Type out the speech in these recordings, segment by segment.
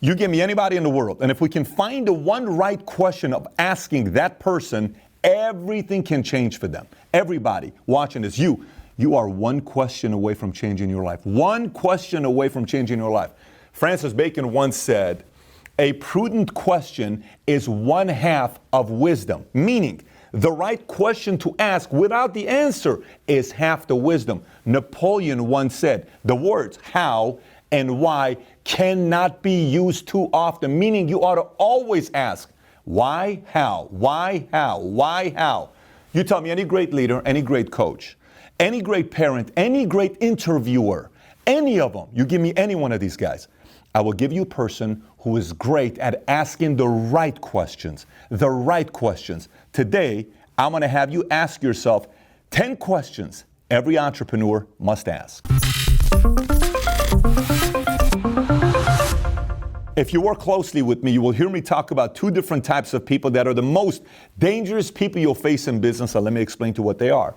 You give me anybody in the world, and if we can find the one right question of asking that person, everything can change for them. Everybody watching this, you are one question away from changing your life. One question away from changing your life. Francis Bacon once said, a prudent question is one half of wisdom, meaning the right question to ask without the answer is half the wisdom. Napoleon once said, the words how and why cannot be used too often, meaning you ought to always ask, why, how, why, how, why, how. You tell me any great leader, any great coach, any great parent, any great interviewer, any of them, you give me any one of these guys, I will give you a person who is great at asking the right questions, the right questions. Today, I'm going to have you ask yourself 10 questions every entrepreneur must ask. If you work closely with me, you will hear me talk about two different types of people that are the most dangerous people you'll face in business, and let me explain to you what they are.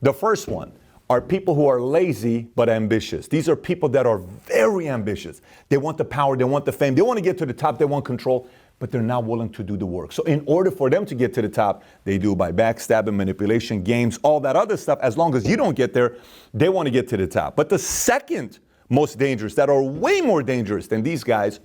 The first one are people who are lazy but ambitious. These are people that are very ambitious. They want the power, they want the fame, they want to get to the top, they want control, but they're not willing to do the work. So in order for them to get to the top, they do by backstabbing, manipulation, games, all that other stuff. As long as you don't get there, they want to get to the top. But the second most dangerous, that are way more dangerous than these guys,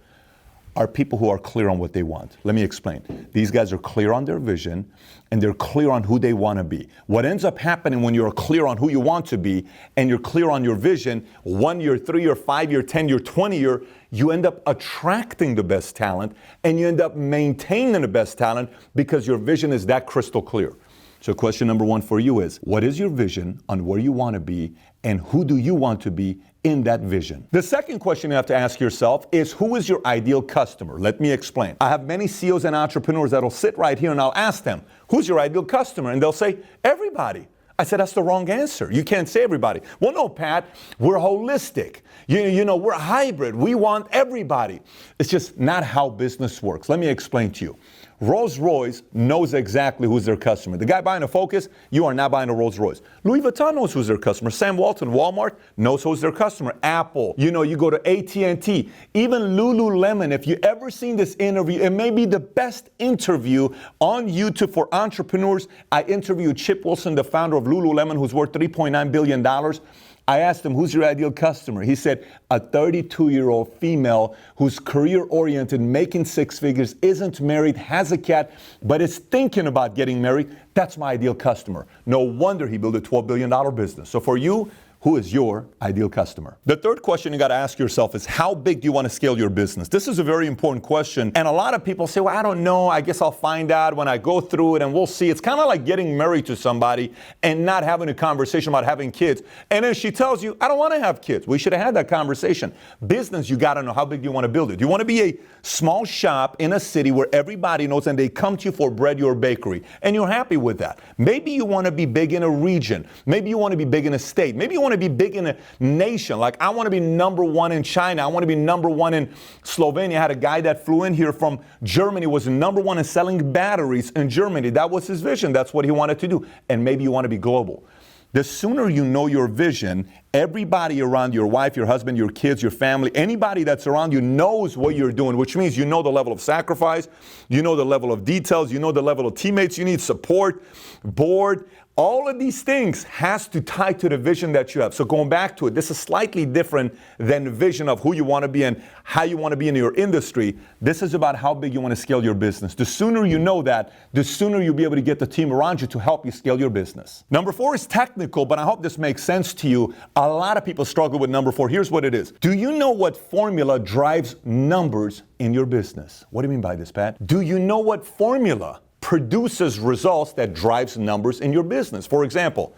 are people who are clear on what they want. Let me explain. These guys are clear on their vision and they're clear on who they want to be. What ends up happening when you're clear on who you want to be and you're clear on your vision, 1 year, 3 year, 5 year, 10 year, 20 year, you end up attracting the best talent and you end up maintaining the best talent because your vision is that crystal clear. So question number one for you is, what is your vision on where you want to be and who do you want to be in that vision? The second question you have to ask yourself is, who is your ideal customer? Let me explain. I have many CEOs and entrepreneurs that'll sit right here and I'll ask them, who's your ideal customer? And they'll say, everybody. I said, that's the wrong answer. You can't say everybody. Well, no, Pat, we're holistic. You know, we're hybrid. We want everybody. It's just not how business works. Let me explain to you. Rolls-Royce knows exactly who's their customer. The guy buying a Focus, you are not buying a Rolls-Royce. Louis Vuitton knows who's their customer. Sam Walton, Walmart knows who's their customer. Apple, you know, you go to AT&T. Even Lululemon, if you ever seen this interview, it may be the best interview on YouTube for entrepreneurs. I interviewed Chip Wilson, the founder of Lululemon, who's worth $3.9 billion. I asked him, who's your ideal customer? He said, a 32-year-old female who's career-oriented, making six figures, isn't married, has a cat, but is thinking about getting married. That's my ideal customer. No wonder he built a $12 billion business. So for you, who is your ideal customer? The third question you got to ask yourself is, how big do you want to scale your business? This is a very important question. And a lot of people say, well, I don't know. I guess I'll find out when I go through it and we'll see. It's kind of like getting married to somebody and not having a conversation about having kids. And then she tells you, I don't want to have kids. We should have had that conversation. Business, you got to know how big you want to build it. Do you want to be a small shop in a city where everybody knows and they come to you for bread, your bakery, and you're happy with that? Maybe you want to be big in a region. Maybe you want to be big in a state. Maybe you want to be big in a nation. Like, I want to be number one in China. I want to be number one in Slovenia. I had a guy that flew in here from Germany, was number one in selling batteries in Germany. That was his vision. That's what he wanted to do. And maybe you want to be global. The sooner you know your vision, everybody around your wife, your husband, your kids, your family, anybody that's around you knows what you're doing, which means you know the level of sacrifice, you know the level of details, you know the level of teammates you need, support, board. All of these things has to tie to the vision that you have. So going back to it, this is slightly different than the vision of who you want to be and how you want to be in your industry. This is about how big you want to scale your business. The sooner you know that, the sooner you'll be able to get the team around you to help you scale your business. Number 4 is technical, but I hope this makes sense to you. A lot of people struggle with number 4. Here's what it is. Do you know what formula drives numbers in your business? What do you mean by this, Pat? Do you know what formula produces results that drives numbers in your business? For example,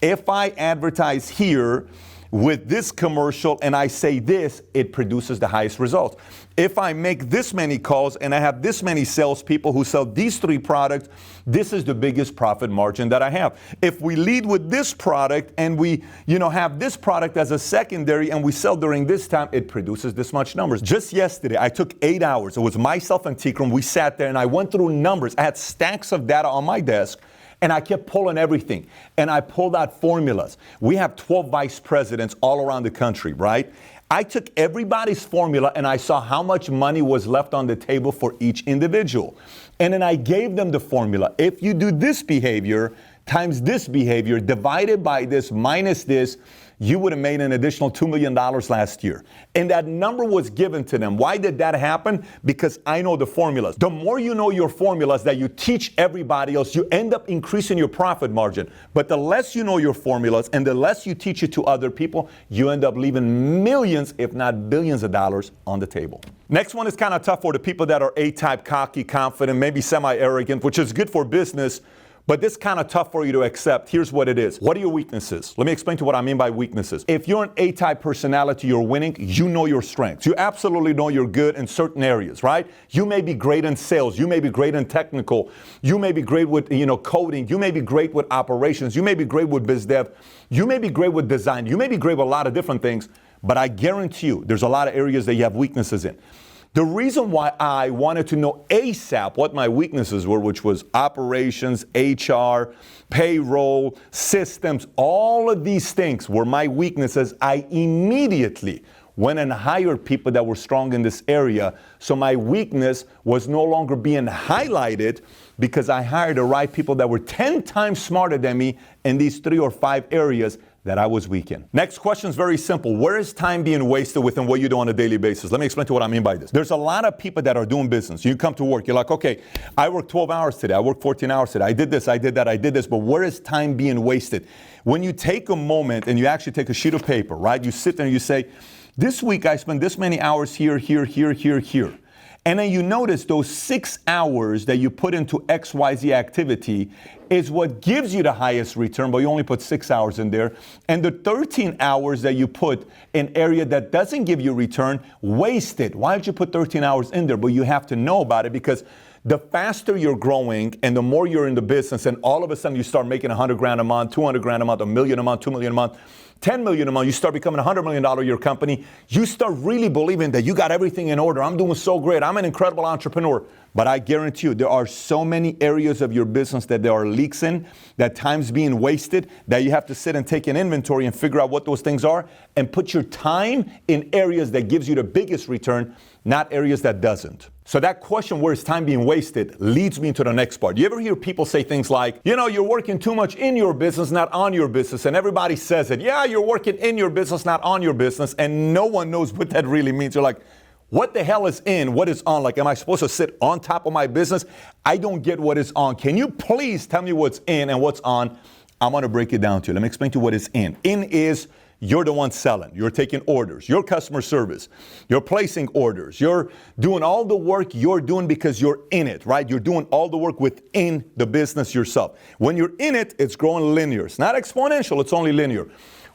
if I advertise here with this commercial and I say this, it produces the highest results. If I make this many calls and I have this many salespeople who sell these 3 products, this is the biggest profit margin that I have. If we lead with this product and we, have this product as a secondary and we sell during this time, it produces this much numbers. Just yesterday, I took 8 hours. It was myself and Tikram. We sat there and I went through numbers. I had stacks of data on my desk. And I kept pulling everything. And I pulled out formulas. We have 12 vice presidents all around the country, right? I took everybody's formula and I saw how much money was left on the table for each individual. And then I gave them the formula. If you do this behavior times this behavior divided by this minus this, you would have made an additional $2 million last year. And that number was given to them. Why did that happen? Because I know the formulas. The more you know your formulas that you teach everybody else, you end up increasing your profit margin. But the less you know your formulas and the less you teach it to other people, you end up leaving millions, if not billions of dollars on the table. Next one is kind of tough for the people that are A-type, cocky, confident, maybe semi-arrogant, which is good for business. But this is kind of tough for you to accept. Here's what it is. What are your weaknesses? Let me explain to what I mean by weaknesses. If you're an A-type personality, you're winning, you know your strengths. You absolutely know you're good in certain areas, right? You may be great in sales. You may be great in technical. You may be great with, coding. You may be great with operations. You may be great with biz dev. You may be great with design. You may be great with a lot of different things. But I guarantee you, there's a lot of areas that you have weaknesses in. The reason why I wanted to know ASAP what my weaknesses were, which was operations, HR, payroll, systems, all of these things were my weaknesses. I immediately went and hired people that were strong in this area. So my weakness was no longer being highlighted because I hired the right people that were 10 times smarter than me in these 3 or 5 areas that I was weak in. Next question is very simple. Where is time being wasted within what you do on a daily basis? Let me explain to you what I mean by this. There's a lot of people that are doing business. You come to work, you're like, okay, I worked 12 hours today. I worked 14 hours today. I did this, I did that, I did this. But where is time being wasted? When you take a moment and you actually take a sheet of paper, right? You sit there and you say, this week I spent this many hours here, here, here, here, here. And then you notice those 6 hours that you put into XYZ activity is what gives you the highest return, but you only put 6 hours in there. And the 13 hours that you put in area that doesn't give you return, wasted. Why did you put 13 hours in there? But you have to know about it because the faster you're growing and the more you're in the business and all of a sudden you start making 100 grand a month, 200 grand a month, $1 million a month, $2 million a month, 10 million a month, you start becoming a $100 million a year company, you start really believing that you got everything in order. I'm doing so great. I'm an incredible entrepreneur. But I guarantee you, there are so many areas of your business that there are leaks in, that time's being wasted, that you have to sit and take an inventory and figure out what those things are and put your time in areas that gives you the biggest return, not areas that doesn't. So that question, where is time being wasted, leads me to the next part. You ever hear people say things like, you're working too much in your business, not on your business, and everybody says it. Yeah, you're working in your business, not on your business, and no one knows what that really means. You're like, what the hell is in? What is on? Like, am I supposed to sit on top of my business? I don't get what is on. Can you please tell me what's in and what's on? I'm going to break it down to you. Let me explain to you what is in. In is you're the one selling. You're taking orders. You're customer service. You're placing orders. You're doing all the work you're doing because you're in it, right? You're doing all the work within the business yourself. When you're in it, it's growing linear. It's not exponential. It's only linear.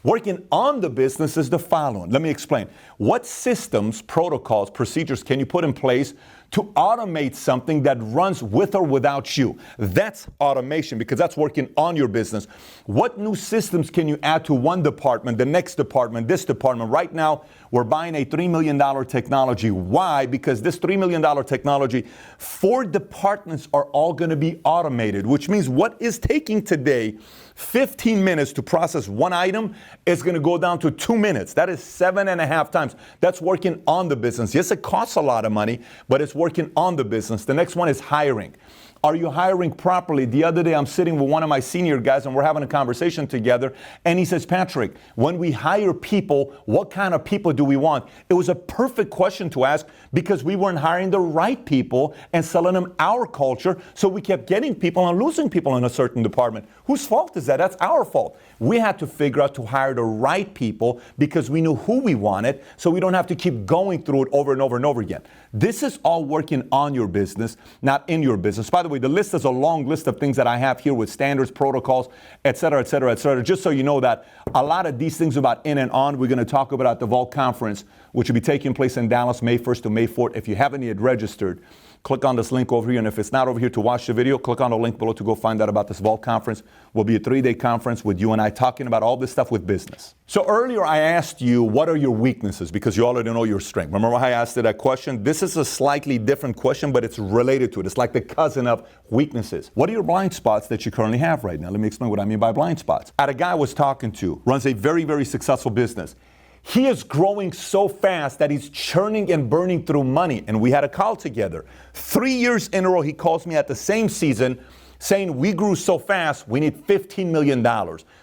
Working on the business is the following. Let me explain. What systems, protocols, procedures can you put in place to automate something that runs with or without you? That's automation because that's working on your business. What new systems can you add to one department, the next department, this department? Right now, we're buying a $3 million technology. Why? Because this $3 million technology, 4 departments are all going to be automated, which means what is taking today 15 minutes to process one item is going to go down to 2 minutes. That is 7.5 times. That's working on the business. Yes, it costs a lot of money, but it's working on the business. The next one is hiring. Are you hiring properly? The other day, I'm sitting with one of my senior guys and we're having a conversation together. And he says, Patrick, when we hire people, what kind of people do we want? It was a perfect question to ask because we weren't hiring the right people and selling them our culture. So we kept getting people and losing people in a certain department. Whose fault is that? That's our fault. We had to figure out to hire the right people because we knew who we wanted. So we don't have to keep going through it over and over and over again. This is all working on your business, not in your business. By the way, the list is a long list of things that I have here with standards, protocols, et cetera, et cetera, et cetera. Just so you know that a lot of these things about in and on, we're going to talk about at the Vault Conference, which will be taking place in Dallas, May 1st to May 4th. If you haven't yet registered, click on this link over here. And if it's not over here to watch the video, click on the link below to go find out about this Vault Conference. Will be a 3-day conference with you and I talking about all this stuff with business. So earlier I asked you, what are your weaknesses? Because you already know your strength. Remember how I asked you that question? This is a slightly different question, but it's related to it. It's like the cousin of weaknesses. What are your blind spots that you currently have right now? Let me explain what I mean by blind spots. I had a guy I was talking to, runs a very, very successful business. He is growing so fast that he's churning and burning through money. And we had a call together. 3 years in a row, he calls me at the same season saying, we grew so fast, we need $15 million.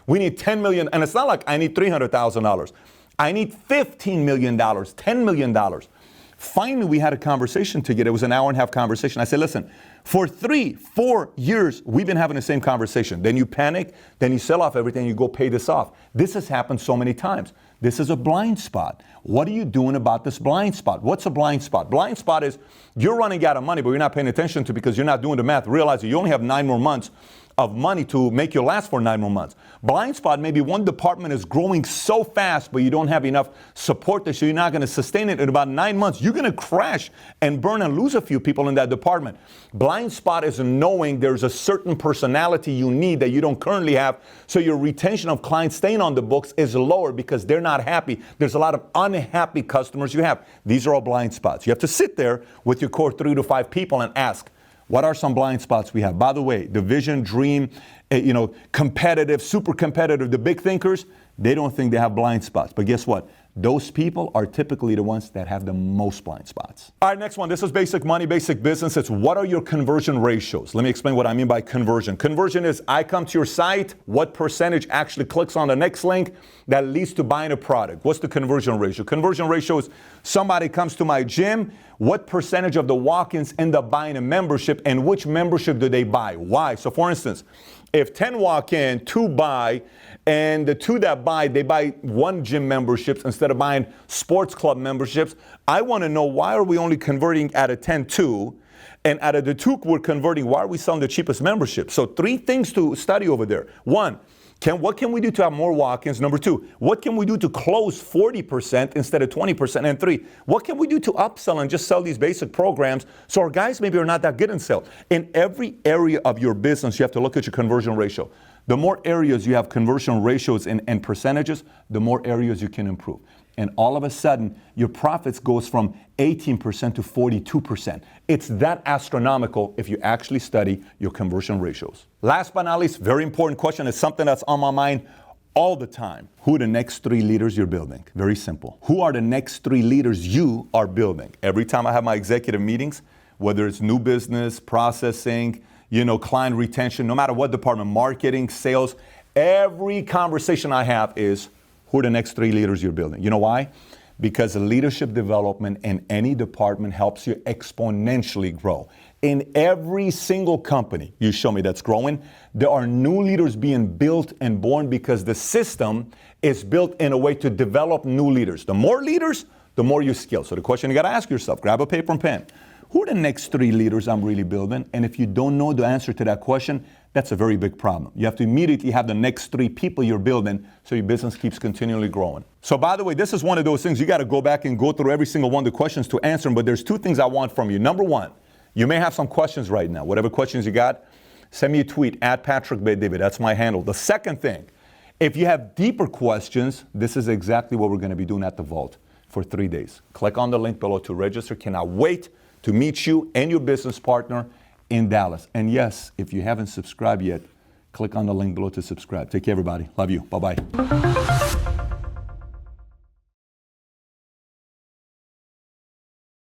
We need $10 million. And it's not like I need $300,000. I need $15 million, $10 million. Finally, we had a conversation together. It was an hour and a half conversation. I said, listen, for 3-4 years, we've been having the same conversation. Then you panic, then you sell off everything, you go pay this off. This has happened so many times. This is a blind spot. What are you doing about this blind spot? What's a blind spot? Blind spot is you're running out of money, but you're not paying attention to because you're not doing the math. Realize you only have 9 more months of money to make you last for 9 more months. Blind spot, maybe one department is growing so fast, but you don't have enough support there, so you're not going to sustain it in about 9 months. You're going to crash and burn and lose a few people in that department. Blind spot is knowing there's a certain personality you need that you don't currently have, so your retention of clients staying on the books is lower because they're not happy. There's a lot of unhappy customers you have. These are all blind spots. You have to sit there with your core 3 to 5 people and ask, what are some blind spots we have? By the way, the vision, dream, competitive, super competitive, the big thinkers, they don't think they have blind spots. But guess what? Those people are typically the ones that have the most blind spots. All right, next one. This is basic money, basic business. It's what are your conversion ratios? Let me explain what I mean by conversion. Conversion is I come to your site, what percentage actually clicks on the next link that leads to buying a product? What's the conversion ratio? Conversion ratio is somebody comes to my gym, what percentage of the walk-ins end up buying a membership and which membership do they buy? Why? So for instance, if 10 walk in, 2 buy, and the 2 that buy, they buy 1 gym memberships instead of buying sports club memberships, I want to know why are we only converting out of 10, 2, and out of the 2 we're converting, why are we selling the cheapest membership? So 3 things to study over there. 1, what can we do to have more walk-ins? Number 2, what can we do to close 40% instead of 20%? And 3, what can we do to upsell and just sell these basic programs so our guys maybe are not that good in sales? In every area of your business, you have to look at your conversion ratio. The more areas you have conversion ratios and percentages, the more areas you can improve. And all of a sudden, your profits goes from 18% to 42%. It's that astronomical if you actually study your conversion ratios. Last but not least, very important question. It's something that's on my mind all the time. Who are the next 3 leaders you're building? Very simple. Who are the next 3 leaders you are building? Every time I have my executive meetings, whether it's new business, processing, client retention, no matter what department, marketing, sales, every conversation I have is, who are the next 3 leaders you're building? You know why? Because leadership development in any department helps you exponentially grow. In every single company you show me that's growing, there are new leaders being built and born because the system is built in a way to develop new leaders. The more leaders, the more you skill. So the question you got to ask yourself, grab a paper and pen. Who are the next 3 leaders I'm really building? And if you don't know the answer to that question, that's a very big problem. You have to immediately have the next 3 people you're building so your business keeps continually growing. So by the way, this is one of those things you got to go back and go through every single one of the questions to answer them, but there's 2 things I want from you. Number 1, you may have some questions right now. Whatever questions you got, send me a tweet at Patrick Bet-David. That's my handle. The second thing, if you have deeper questions, this is exactly what we're going to be doing at the Vault for 3 days. Click on the link below to register. Cannot wait to meet you and your business partner in Dallas. And yes, if you haven't subscribed yet, click on the link below to subscribe. Take care, everybody. Love you. Bye-bye.